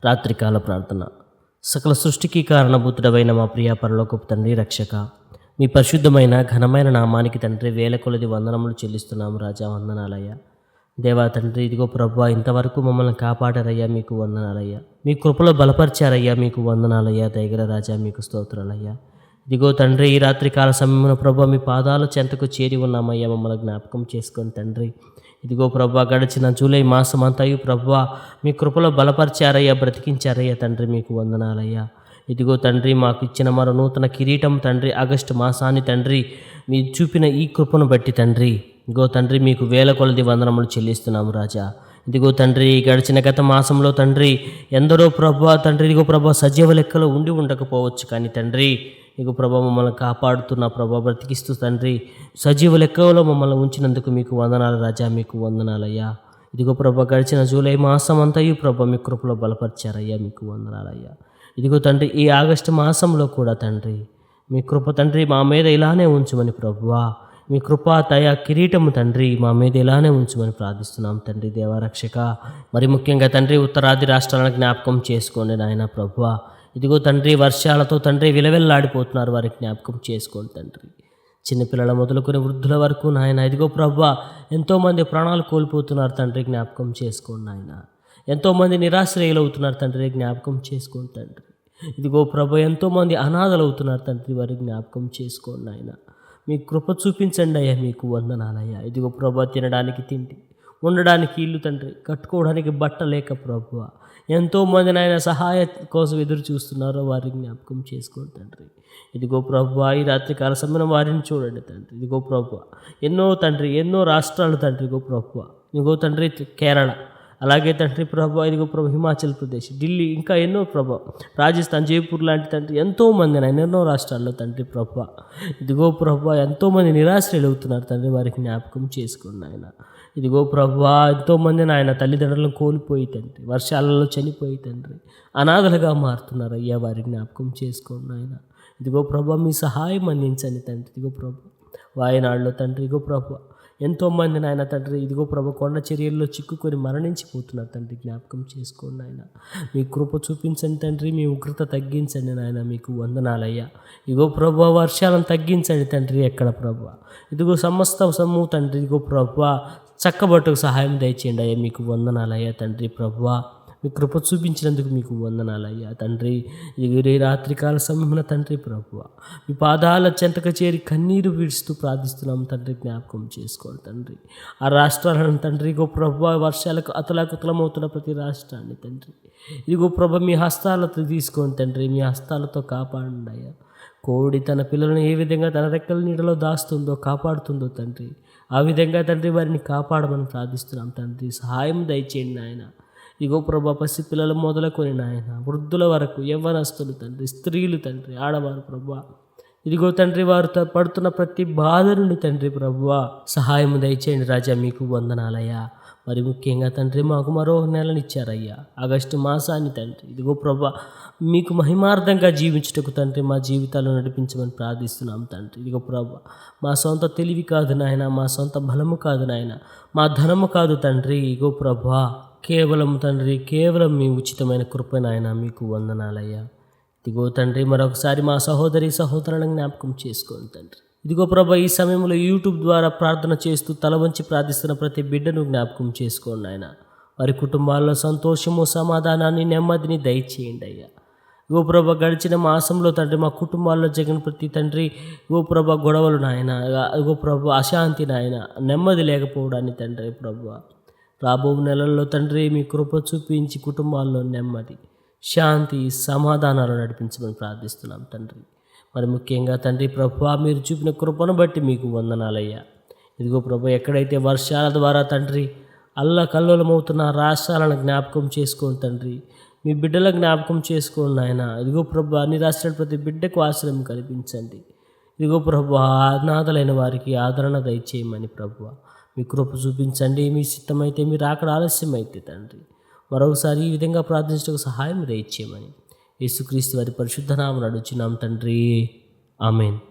రాత్రికాల ప్రార్థన. సకల సృష్టికి కారణభూతుడవైన మా ప్రియ పరలోకపు తండ్రి, రక్షక, మీ పరిశుద్ధమైన ఘనమైన నామానికి తండ్రి వేల కొలది వందనములు చెల్లిస్తున్నాము రాజా. వందనాలయ్యా. దేవా తండ్రి, ఇదిగో ప్రభువా, ఇంతవరకు మమ్మల్ని కాపాడారయ్యా, మీకు వందనాలయ్యా. మీ కృపలో బలపరిచారయ్యా, మీకు వందనాలయ్యా. దయగల రాజా, మీకు స్తోత్రాలయ్యా. ఇదిగో తండ్రి, ఈ రాత్రికాల సమయంలో ప్రభువా, మీ పాదాల చెంతకు చేరి ఉన్నామయ్యా. మమ్మల్ని జ్ఞాపకం చేసుకొని తండ్రి, ఇదిగో ప్రభువా, గడిచిన జూలై మాసం అంతయు ప్రభువా మీ కృపలో బలపరిచారయ్యా, బ్రతికించారయ్యా తండ్రి, మీకు వందనాలయ్యా. ఇదిగో తండ్రి, మాకు ఇచ్చిన మరో నూతన కిరీటం తండ్రి, ఆగస్టు మాసాన్ని తండ్రి, మీరు చూపిన ఈ కృపను బట్టి తండ్రి, ఇదిగో తండ్రి, మీకు వేల కొలది వందనములు చెల్లిస్తున్నాము రాజా. ఇదిగో తండ్రి, గడిచిన గత మాసంలో తండ్రి ఎందరో ప్రభువా తండ్రి, ఇదిగో ప్రభువా సజీవ లెక్కలో ఉండి ఉండకపోవచ్చు, కానీ తండ్రి ఇదిగో ప్రభా మమ్మల్ని కాపాడుతున్న ప్రభా, బ్రతికిస్తూ తండ్రి సజీవ లెక్కలో మమ్మల్ని ఉంచినందుకు మీకు వందనాలు రాజా, మీకు వందనాలయ్యా. ఇదిగో ప్రభా, గడిచిన జూలై మాసం అంతయు ప్రభా మీ కృపలో బలపరిచారయ్యా, మీకు వందనాలయ్యా. ఇదిగో తండ్రి, ఈ ఆగస్టు మాసంలో కూడా తండ్రి మీ కృప తండ్రి మా మీద ఇలానే ఉంచమని ప్రభువా, మీ కృపా దయ కిరీటము తండ్రి మా మీద ఇలానే ఉంచమని ప్రార్థిస్తున్నాం తండ్రి, దేవరక్షక. మరి ముఖ్యంగా తండ్రి ఉత్తరాది రాష్ట్రాలను జ్ఞాపకం చేసుకోండి నాయన ప్రభువా. ఇదిగో తండ్రి, వర్షాలతో తండ్రి విలవెల్లాడిపోతున్నారు, వారికి జ్ఞాపకం చేసుకోండి తండ్రి. చిన్నపిల్లల మొదలుకొని వృద్ధుల వరకు నాయన, ఇదిగో ప్రభువా ఎంతోమంది ప్రాణాలు కోల్పోతున్నారు తండ్రి, జ్ఞాపకం చేసుకోండి నాయన. ఎంతోమంది నిరాశ్రయులవుతున్నారు తండ్రి, జ్ఞాపకం చేసుకోండి తండ్రి. ఇదిగో ప్రభు, ఎంతోమంది అనాథలు అవుతున్నారు తండ్రి, వారికి జ్ఞాపకం చేసుకోండి నాయన. మీ కృప చూపించండి అయ్యా, మీకు వందనాలయ్యా. ఇదిగో ప్రభు, తినడానికి తిండి, ఉండడానికి ఇల్లు తండ్రి, కట్టుకోవడానికి బట్ట లేక ప్రభువ ఎంతోమంది నాయన సహాయం కోసం ఎదురు చూస్తున్నారో వారికి జ్ఞాపకం చేసుకోండి తండ్రి. ఇదిగో ప్రభువా, ఈ రాత్రికాల సమయం వారిని చూడండి తండ్రి. ఇదిగో ప్రభువా, ఎన్నో తండ్రి, ఎన్నో రాష్ట్రాలు తండ్రి, ఇదిగో ప్రభువా, ఇదిగో తండ్రి కేరళ, అలాగే తండ్రి ప్రభు, ఇదిగో ప్రభు హిమాచల్ ప్రదేశ్, ఢిల్లీ, ఇంకా ఎన్నో ప్రభు, రాజస్థాన్, జైపూర్ లాంటి తండ్రి ఎంతోమంది నాయన ఎన్నో రాష్ట్రాల్లో తండ్రి ప్రభు, ఇదిగో ప్రభు ఎంతోమంది నిరాశ్రయులు అవుతున్నారు తండ్రి, వారికి జ్ఞాపకం చేసుకోండి ఆయన. ఇదిగో ప్రభు, ఎంతోమంది నాయన తల్లిదండ్రులను కోల్పోయి తండ్రి, వర్షాలలో చనిపోయి తండ్రి అనాథలుగా మారుతున్నారు అయ్యా, వారికి జ్ఞాపకం చేసుకోండి ఆయన. ఇదిగో ప్రభు, మీ సహాయం అందించండి తండ్రి. ఇదిగో ప్రభు, వాయనాడులో తండ్రి, ఇదిగో ప్రభు ఎంతోమంది నాయన తండ్రి, ఇదిగో ప్రభు కొండ చర్యల్లో చిక్కుకొని మరణించిపోతున్నారు తండ్రి, జ్ఞాపకం చేసుకోండి నాయన. మీ కృప చూపించండి తండ్రి, మీ ఉగ్రత తగ్గించండి నాయన, మీకు వందనాలయ్యా. ఇదిగో ప్రభు, వర్షాలను తగ్గించండి తండ్రి ఎక్కడ ప్రభు, ఇదిగో సమస్త సొమ్ము తండ్రి, ఇదిగో ప్రభు చక్కబట్టుకు సహాయం దయచేయండి అయ్యా, మీకు వందనాలయ్యా తండ్రి ప్రభు. మీ కృప చూపించినందుకు మీకు వందనాలయ్యా తండ్రి. ఈ రాత్రికాల సమయమున తండ్రి ప్రభువ, మీ పాదాల చెంతకు చేరి కన్నీరు విడుస్తూ ప్రార్థిస్తున్నాం తండ్రి, జ్ఞాపకం చేసుకోండి తండ్రి. ఆ రాష్ట్రాలను తండ్రి, ఇగో ప్రభువ వర్షాలకు అతలాకుతలమవుతున్న ప్రతి రాష్ట్రాన్ని తండ్రి, ఇదిగో ప్రభు మీ హస్తాలతో తీసుకోండి తండ్రి, మీ హస్తాలతో కాపాడండి అయ్యా. కోడి తన పిల్లలను ఏ విధంగా తన రెక్కల నీడలో దాస్తుందో కాపాడుతుందో తండ్రి, ఆ విధంగా తండ్రి వారిని కాపాడమని ప్రార్థిస్తున్నాం తండ్రి. సహాయం దయచేయండి నాయన. ఇగో ప్రభా, పసి పిల్లలు మొదలుకొని నాయన వృద్ధుల వరకు, యవ్వనస్తులు తండ్రి, స్త్రీలు తండ్రి, ఆడవారు ప్రభా, ఇదిగో తండ్రి వారు పడుతున్న ప్రతి బాధ నుండి తండ్రి ప్రభువా సహాయం దయచేయండి రాజా, మీకు వందనాలయ్యా. మరి ముఖ్యంగా తండ్రి మాకు మరో నెలనిచ్చారయ్యా, ఆగస్టు మాసాన్ని తండ్రి, ఇదిగో ప్రభా మీకు మహిమార్థంగా జీవించుటకు తండ్రి మా జీవితాలు నడిపించమని ప్రార్థిస్తున్నాం తండ్రి. ఇదిగో ప్రభా, మా సొంత తెలివి కాదు నాయన, మా సొంత బలము కాదు నాయన, మా ధనము కాదు తండ్రి, ఇగో ప్రభా కేవలం తండ్రి, కేవలం మీ ఉచితమైన కృప నాయన, మీకు వందనాలయ్యా. ఇదిగో తండ్రి, మరొకసారి మా సహోదరి సహోదరులను జ్ఞాపకం చేసుకోండి తండ్రి. ఇదిగో ప్రభా, ఈ సమయంలో యూట్యూబ్ ద్వారా ప్రార్థన చేస్తూ తల వంచి ప్రార్థిస్తున్న ప్రతి బిడ్డను జ్ఞాపకం చేసుకోండి ఆయన. వారి కుటుంబాల్లో సంతోషము, సమాధానాన్ని, నెమ్మదిని దయచేయండి అయ్యా. ఇగో ప్రభా, గడిచిన మాసంలో తండ్రి మా కుటుంబాల్లో జగన్ ప్రతి తండ్రి, ఇగో ప్రభా గొడవలు నాయన, ఇగో ప్రభా అశాంతి నాయన, నెమ్మది లేకపోవడాన్ని తండ్రి ప్రభా, రాబో నెలల్లో తండ్రి మీ కృప చూపించి కుటుంబాల్లో నెమ్మది, శాంతి, సమాధానాలు నడిపించమని ప్రార్థిస్తున్నాం తండ్రి. మరి ముఖ్యంగా తండ్రి ప్రభువా, మీరు చూపిన కృపను బట్టి మీకు వందనాలయ్యా. ఇదిగో ప్రభు, ఎక్కడైతే వర్షాల ద్వారా తండ్రి అల్లకల్లోలమవుతున్న రాష్ట్రాలను జ్ఞాపకం చేసుకోండి తండ్రి, మీ బిడ్డల జ్ఞాపకం చేసుకోండి ఆయన. ఇదిగో ప్రభు, అన్ని రాష్ట్రాల ప్రతి బిడ్డకు ఆశ్రయం కల్పించండి. ఇదిగో ప్రభు, అనాథలైన వారికి ఆదరణ దయచేయమని ప్రభువ మీ కృప చూపించండి. మీ సిద్ధమైతే, మీరు అక్కడ ఆలస్యమైతే తండ్రి మరొకసారి ఈ విధంగా ప్రార్థించడానికి సహాయం దయచేయమని యేసుక్రీస్తు వారి పరిశుద్ధ నామమున అడుగుచున్నాం తండ్రి, ఆమేన్.